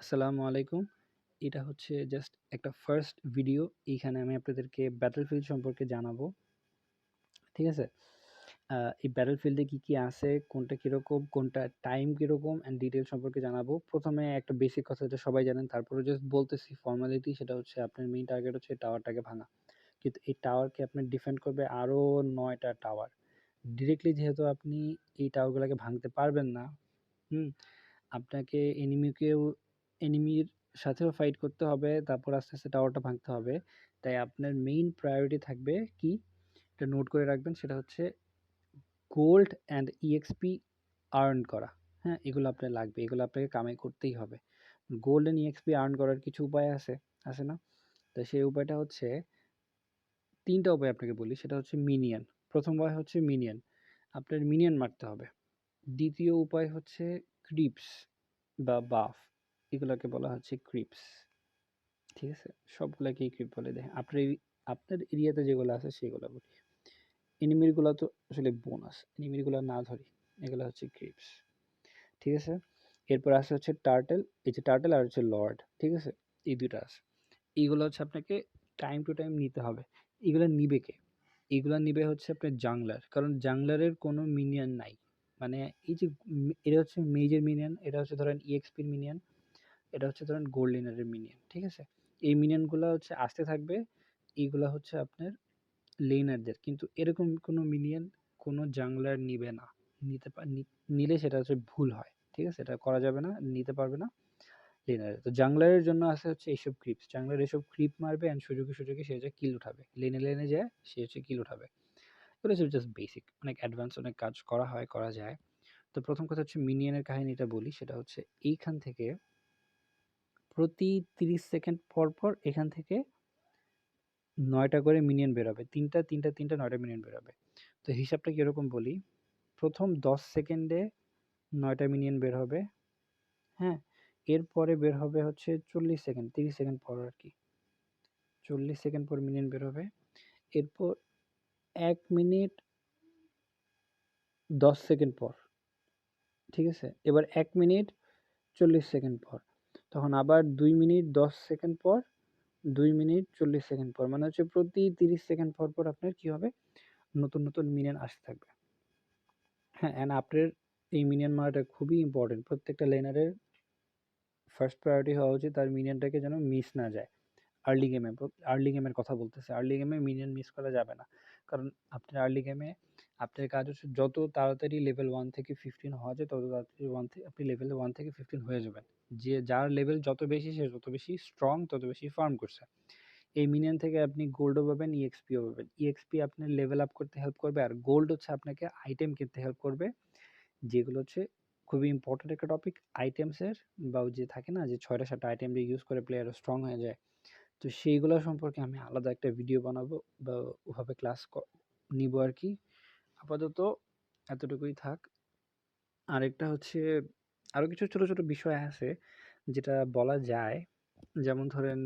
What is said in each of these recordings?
আসসালামু আলাইকুম। এটা হচ্ছে জাস্ট একটা ফার্স্ট ভিডিও। এইখানে আমি আপনাদেরকে ব্যাটলফিল্ড সম্পর্কে জানাবো। ঠিক আছে? এই ব্যাটলফিল্ডে কি আছে, কোনটা কিরকম, কোনটা টাইম কিরকম অ্যান্ড ডিটেইল সম্পর্কে জানাবো। প্রথমে একটা বেসিক কথা যেটা সবাই জানেন, তারপরে জাস্ট বলতেছি ফর্মালিটি। সেটা হচ্ছে আপনার মেইন টার্গেট হচ্ছে টাওয়ারটাকে ভাঙা। কিন্তু এই টাওয়ারকে আপনার ডিফেন্ড করবে আরও ৯টা টাওয়ার। ডিরেক্টলি যেহেতু আপনি এই টাওয়ারগুলোকে ভাঙতে পারবেন না, হুম? আপনাকে এনিমির সাথেও ফাইট করতে হবে, তারপর আস্তে আস্তে টাওয়ারটা ভাঙতে হবে। তাই আপনার মেইন প্রায়োরিটি থাকবে কি, এটা নোট করে রাখবেন, সেটা হচ্ছে গোল্ড অ্যান্ড ইএক্সপি আর্ন করা। হ্যাঁ, এগুলো আপনার লাগবে, এগুলো আপনাকে কামাই করতেই হবে। গোল্ড অ্যান্ড ইএক্সপি আর্ন করার কিছু উপায় আছে, আছে না? তো সেই উপায়টা হচ্ছে, তিনটা উপায় আপনাকে বলি। সেটা হচ্ছে মিনিয়ন। প্রথম উপায় হচ্ছে মিনিয়ন, আপনার মিনিয়ন মারতে হবে। দ্বিতীয় উপায় হচ্ছে ক্রিপস বা বাফ, এগুলোকে বলা হচ্ছে ক্রিপস। ঠিক আছে, সবগুলাকেই ক্রিপ বলে। দেখেন আপনার এরিয়াতে যেগুলো আছে সেগুলো বলি। এনিমিরগুলো তো আসলে বোনাস, এনিমিরগুলো না ধরি, এগুলো হচ্ছে ক্রিপস। ঠিক আছে, এরপর আসে হচ্ছে টার্টেল। এই যে টার্টেল আর হচ্ছে লর্ড, ঠিক আছে, এই দুইটা আছে। এইগুলো হচ্ছে আপনাকে টাইম টু টাইম নিতে হবে। এগুলো নিবে কে? এগুলো নিবে হচ্ছে আপনার জাংলার, কারণ জাংলারের কোনো মিনিয়ন নাই। মানে এই যে এটা হচ্ছে মেজর মিনিয়ন, এটা হচ্ছে ধরেন ইএক্সপির মিনিয়ন, এটা হচ্ছে ধরেন গোল্ড লিনারের মিনিয়ন। ঠিক আছে, এই মিনিয়নগুলো হচ্ছে আসতে থাকবে। এইগুলা হচ্ছে আপনার লেনারদের, কিন্তু এরকম কোনো মিনিয়ন কোনো জাংলার নিবে না। নিলে সেটা হচ্ছে ভুল হয়। ঠিক আছে, এটা করা যাবে না, নিতে পারবে না লেনারে। তো জাংলারের জন্য আছে হচ্ছে এইসব ক্রিপস। জাংলার এসব ক্রিপ মারবে অ্যান্ড সুযোগে সুযোগে সে হচ্ছে কিল উঠাবে, লেনে লেনে যায় সে হচ্ছে কিল উঠাবে। এগুলো হচ্ছে জাস্ট বেসিক, অনেক অ্যাডভান্স অনেক কাজ করা হয়, করা যায়। তো প্রথম কথা হচ্ছে মিনিয়নের কাহিনীটা বলি। সেটা হচ্ছে এইখান থেকে প্রতি 30 সেকেন্ড পর পর এখান থেকে ৯টা করে মিনিয়ন বেরোবে। ৩টা ৩টা ৩টা ৯টা মিনিয়ন বেরোবে। তো হিসাবটা কীরকম বলি, প্রথম 10 সেকেন্ডে ৯টা মিনিয়ন বের হবে। হ্যাঁ, এরপরে বের হবে হচ্ছে 40 সেকেন্ড, 30 সেকেন্ড পর আর কি, 40 সেকেন্ড পর মিনিয়ন বের হবে। এরপর 1 মিনিট 10 সেকেন্ড পর, ঠিক আছে, এবার 1 মিনিট 40 সেকেন্ড পর, তখন আবার 2 মিনিট 10 সেকেন্ড পর, 2 মিনিট 40 সেকেন্ড পর, মানে হচ্ছে প্রতি 30 সেকেন্ড পর পর আপনার কি হবে, নতুন নতুন মিনিয়ন আসতে থাকবে। হ্যাঁ, অ্যান্ড আপনার এই মিনিয়ন মারাটা খুবই ইম্পর্টেন্ট। প্রত্যেকটা লেনারের ফার্স্ট প্রায়োরিটি হওয়া উচিত তার মিনিয়নটাকে যেন মিস না যায়। আর্লি গেমের কথা বলতেছে, আর্লি গেমে মিনিয়ন মিস করা যাবে না। কারণ আপনার আর্লি গেমে আপনার কাজ হচ্ছে যত তাড়াতাড়ি লেভেল 1 থেকে 15 হওয়া যায়, তত তাড়াতাড়ি আপনি লেভেল 1 থেকে 15 হয়ে যাবেন। যে যার লেভেল যত বেশি সে যত বেশি স্ট্রং, তত বেশি ফার্ম করছে। এই মিনিয়ন থেকে আপনি গোল্ডও পাবেন, ইএক্সপিও পাবেন। ইএক্সপি আপনার লেভেল আপ করতে হেল্প করবে, আর গোল্ড হচ্ছে আপনাকে আইটেম কিনতে হেল্প করবে, যেগুলো হচ্ছে খুবই ইম্পর্টেন্ট একটা টপিক আইটেমসের। বা ওই যে থাকে না যে 6টা 7টা আইটেম দিয়ে ইউজ করে প্লেয়ার স্ট্রং হয়ে যায়। তো সেইগুলো সম্পর্কে আমি আলাদা একটা ভিডিও বানাবো বা ওভাবে ক্লাস নিব আর কি। আপাতত এতটুকুই থাক। আরেকটা হচ্ছে, আরও কিছু ছোট ছোট বিষয় আছে যেটা বলা যায়। যেমন ধরেন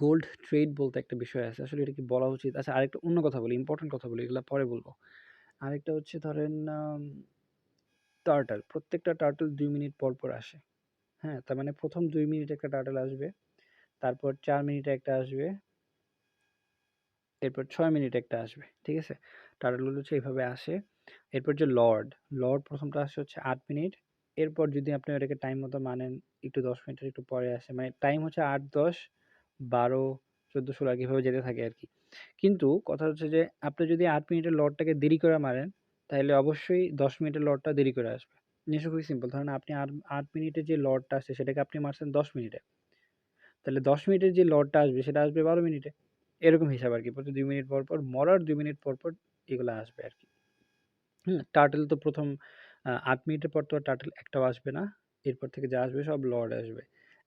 গোল্ড ট্রেড বলতে একটা বিষয় আছে, আসলে এটা কি বলা উচিত? আচ্ছা, আরেকটা অন্য কথা বলি, ইম্পর্টেন্ট কথা বলি, এগুলো পরে বলবো। আরেকটা হচ্ছে ধরেন টার্টল, প্রত্যেকটা টার্টল 2 মিনিট পর পর আসে। হ্যাঁ, তার মানে প্রথম 2 মিনিট একটা টার্টল আসবে, তারপর 4 মিনিটে একটা আসবে, এরপর 6 মিনিটে একটা আসবে। ঠিক আছে, টার্টলগুলো হচ্ছে এইভাবে আসে। এরপর যে লর্ড, লর্ড প্রথমটা আসে হচ্ছে 8 মিনিট। এরপর যদি আপনি ওটাকে টাইম মতো মানেন, একটু 10 মিনিটের একটু পরে আসে, মানে টাইম হচ্ছে 8, 10, 12, 14, 16 এভাবে যেতে থাকে আর কি। কিন্তু কথা হচ্ছে যে আপনি যদি 8 মিনিটের লর্ডটাকে দেরি করে মারেন, তাহলে অবশ্যই 10 মিনিটের লর্ডটা দেরি করে আসবে। জিনিসটা খুবই সিম্পল। ধরেন আপনি 8 মিনিটে যে লর্ডটা আসছে সেটাকে আপনি মারছেন 10 মিনিটে, তাহলে 10 মিনিটের যে লর্ডটা আসবে সেটা আসবে 12 মিনিটে। এরকম হিসাব আর কি, প্রতি 2 মিনিট পর পর মরার 2 মিনিট পর পর এগুলো আসবে আর কি। টার্টেল তো প্রথম 8 মিনিটের পর তো টার্টেল একটাও আসবে না। এরপর থেকে যা আসবে সব লর্ড আসবে।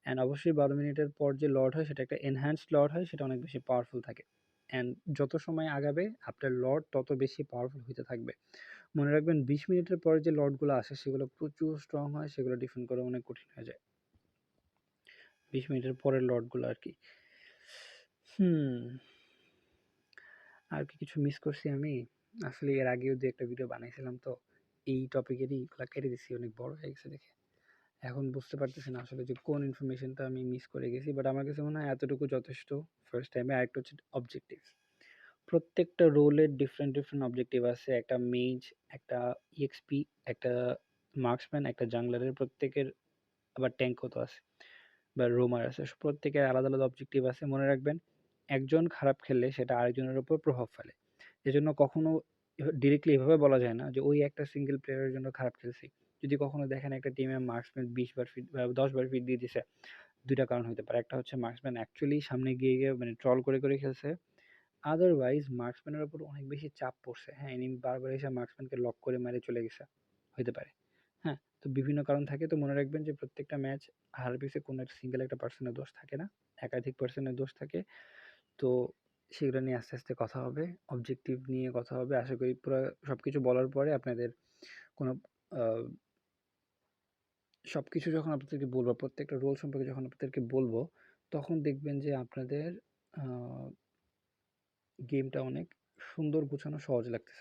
অ্যান্ড অবশ্যই 12 মিনিটের পর যে লর্ড হয় সেটা একটা এনহ্যান্সড লর্ড হয়, সেটা অনেক বেশি পাওয়ারফুল থাকে। অ্যান্ড যত সময় আগাবে আপনার লর্ড তত বেশি পাওয়ারফুল হতে থাকবে। মনে রাখবেন 20 মিনিটের পরে যে লর্ডগুলো আসে সেগুলো প্রচুর স্ট্রং হয়, সেগুলো ডিফেন্ড করা অনেক কঠিন হয়ে যায় 20 মিনিটের পরের লর্ডগুলো আর কি। হুম আর কি কিছু মিস করছি আমি? আসলে এর আগেও দু একটা ভিডিও বানাইছিলাম, তো এই টপিকেরই এগুলা কেটে দিচ্ছি, অনেক বড় হয়ে গেছে দেখে। এখন বুঝতে পারতেছি না আসলে যে কোন ইনফরমেশনটা আমি মিস করে গেছি, বাট আমার কাছে মনে হয় এতটুকু যথেষ্ট ফার্স্ট টাইমে। আরেকটা হচ্ছে অবজেক্টিভ। প্রত্যেকটা রোলের ডিফারেন্ট ডিফারেন্ট অবজেক্টিভ আছে। একটা মেজ, একটা ইএক্সপি, একটা মার্কসম্যান, একটা জাংলারের প্রত্যেকের, আবার ট্যাঙ্কও তো আছে বা রোমার আছে। প্রত্যেকের আলাদা আলাদা অবজেক্টিভ আছে। মনে রাখবেন, একজন খারাপ খেললে সেটা আরেকজনের উপর প্রভাব ফেলে। এজন্য কখনো ডিরেক্টলি এভাবে বলা যায় না যে ওই একটা সিঙ্গেল প্লেয়ারের জন্য খারাপ খেলছি। যদি কখনো দেখেন একটা টিমে মার্কসম্যান 20 বার ফিট বা 10 বার ফিট দিয়ে দিছে, দুইটা কারণ হতে পারে। একটা হচ্ছে মার্কসম্যান অ্যাকচুয়ালি সামনে গিয়ে গিয়ে মানে ট্রল করে করে খেলছে, আদারওয়াইজ মার্কসম্যানের উপর অনেক বেশি চাপ পড়ছে। হ্যাঁ, এনিমি বারবার এসে মার্কসম্যানকে লক করে মেরে চলে গেছে, হইতে পারে। হ্যাঁ, তো বিভিন্ন কারণ থাকে। তো মনে রাখবেন যে প্রত্যেকটা ম্যাচ হারার পিছনে কোনো একটা সিঙ্গেল একটা পার্সনের দোষ থাকে না, একাধিক পার্সনের দোষ থাকে। তো সেগুলো নিয়ে আস্তে আস্তে কথা হবে, অবজেক্টিভ নিয়ে কথা হবে। আশা করি পুরো সবকিছু বলার পরে আপনাদের কোনো সবকিছু যখন আপনাদেরকে বলবো, প্রত্যেকটা রোল সম্পর্কে যখন আপনাদেরকে বলবো, তখন দেখবেন যে আপনাদের গেমটা অনেক সুন্দর, গুছানো, সহজ লাগতেছে।